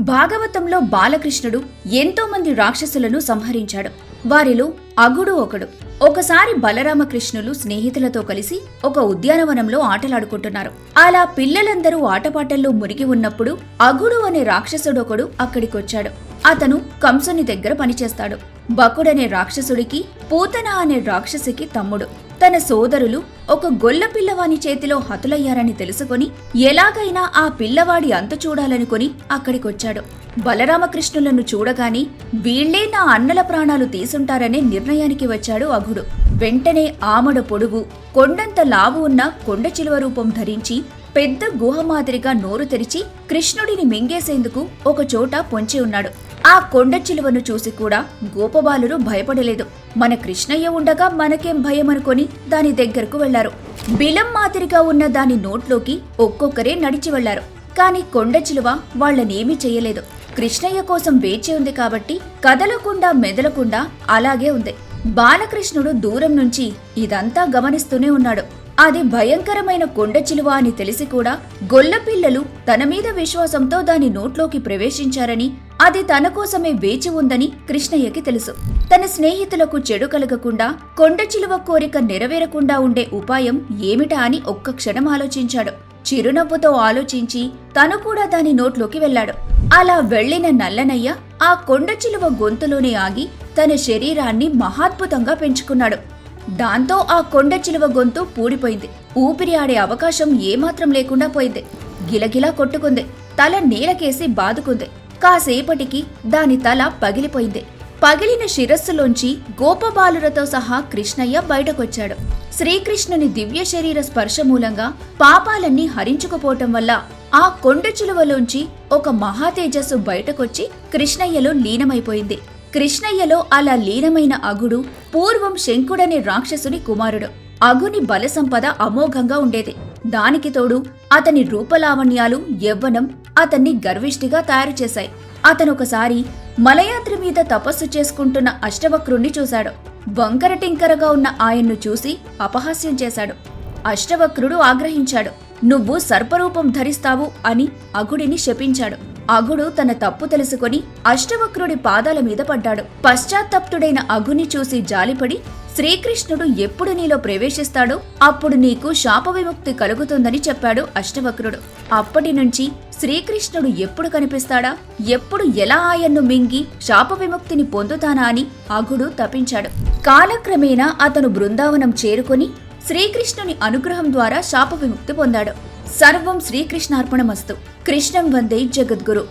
భాగవతంలో బాలకృష్ణుడు ఎంతో మంది రాక్షసులను సంహరించాడు. వారిలో అగుడు ఒకడు. ఒకసారి బలరామకృష్ణులు స్నేహితులతో కలిసి ఒక ఉద్యానవనంలో ఆటలాడుకుంటున్నారు. అలా పిల్లలందరూ ఆటపాటల్లో మునిగి ఉన్నప్పుడు అగుడు అనే రాక్షసుడొకడు అక్కడికొచ్చాడు. అతను కంసుని దగ్గర పనిచేస్తాడు. బకుడనే రాక్షసుడికి పూతన అనే రాక్షసికి తమ్ముడు. తన సోదరులు ఒక గొల్ల పిల్లవాని చేతిలో హతులయ్యారని తెలుసుకొని ఎలాగైనా ఆ పిల్లవాడి అంతు చూడాలనుకొని అక్కడికొచ్చాడు. బలరామకృష్ణులను చూడగాని వీళ్లే నా అన్నల ప్రాణాలు తీసుంటారనే నిర్ణయానికి వచ్చాడు అగుడు. వెంటనే ఆమడ పొడుగు, కొండంత లావు ఉన్న కొండ చిలువ రూపం ధరించి పెద్ద గుహ మాదిరిగా నోరు తెరిచి కృష్ణుడిని మింగేసేందుకు ఒక చోట పొంచి ఉన్నాడు. ఆ కొండ చిలువను చూసి కూడా గోపబాలురు భయపడలేదు. మన కృష్ణయ్య ఉండగా మనకేం భయమనుకొని దాని దగ్గరకు వెళ్లారు. బిలం మాదిరిగా ఉన్న దాని నోట్లోకి ఒక్కొక్కరే నడిచి వెళ్లారు. కాని కొండ చిలువ వాళ్లనేమీ చెయ్యలేదు. కృష్ణయ్య కోసం వేచి ఉంది కాబట్టి కదలకుండా మెదలకుండా అలాగే ఉంది. బాలకృష్ణుడు దూరం నుంచి ఇదంతా గమనిస్తూనే ఉన్నాడు. అది భయంకరమైన కొండ చిలువ అని తెలిసి కూడా గొల్లపిల్లలు తన మీద విశ్వాసంతో దాని నోట్లోకి ప్రవేశించారని, అది తన కోసమే వేచి ఉందని కృష్ణయ్యకి తెలుసు. తన స్నేహితులకు చెడు కలగకుండా, కొండ చిలువ కోరిక నెరవేరకుండా ఉండే ఉపాయం ఏమిటా అని ఒక్క క్షణం ఆలోచించాడు. చిరునవ్వుతో ఆలోచించి తను కూడా దాని నోట్లోకి వెళ్లాడు. అలా వెళ్లిన నల్లనయ్య ఆ కొండ చిలువ గొంతులోనే ఆగి తన శరీరాన్ని మహాద్భుతంగా పెంచుకున్నాడు. దాంతో ఆ కొండ చిలువ గొంతు పూడిపోయింది. ఊపిరి ఆడే అవకాశం ఏమాత్రం లేకుండా పోయింది. గిలగిలా కొట్టుకుంది. తల నేలకేసి బాదుకుంది. కాసేపటికి దాని తల పగిలిపోయింది. పగిలిన శిరస్సులోంచి గోపబాలురతో సహా కృష్ణయ్య బయటకొచ్చాడు. శ్రీకృష్ణుని దివ్య శరీర స్పర్శ మూలంగా పాపాలన్నీ హరించుకుపోవటం వల్ల ఆ కొండ చిలువలోంచి ఒక మహాతేజస్సు బయటకొచ్చి కృష్ణయ్యలో లీనమైపోయింది. కృష్ణయ్యలో అలా లీనమైన అగుడు పూర్వం శంకుడనే రాక్షసుని కుమారుడు. అగుని బలసంపద అమోఘంగా ఉండేది. దానికి తోడు అతని రూపలావణ్యాలు, యవ్వనం అతన్ని గర్విష్ఠిగా తయారు చేశాయి. అతనొకసారి మలయాద్రి మీద తపస్సు చేసుకుంటున్న అష్టవక్రుణ్ణి చూశాడు. వంకర టింకరగా ఉన్న ఆయన్ను చూసి అపహాస్యం చేశాడు. అష్టవక్రుడు ఆగ్రహించాడు. నువ్వు సర్పరూపం ధరిస్తావు అని అగుడిని శపించాడు. అగుడు తన తప్పు తెలుసుకొని అష్టవక్రుడి పాదాల మీద పడ్డాడు. పశ్చాత్తప్తుడైన అగుని చూసి జాలిపడి, శ్రీకృష్ణుడు ఎప్పుడు నీలో ప్రవేశిస్తాడో అప్పుడు నీకు శాప విముక్తి కలుగుతుందని చెప్పాడు అష్టవక్రుడు. అప్పటి నుంచి శ్రీకృష్ణుడు ఎప్పుడు కనిపిస్తాడా, ఎప్పుడు ఎలా ఆయన్ను మింగి శాప విముక్తిని పొందుతానా అని అగుడు తపించాడు. కాలక్రమేణా అతను బృందావనం చేరుకొని శ్రీకృష్ణుని అనుగ్రహం ద్వారా శాప విముక్తి పొందాడు. సర్వం శ్రీకృష్ణార్పణమస్తు. కృష్ణం వందే జగద్గురు.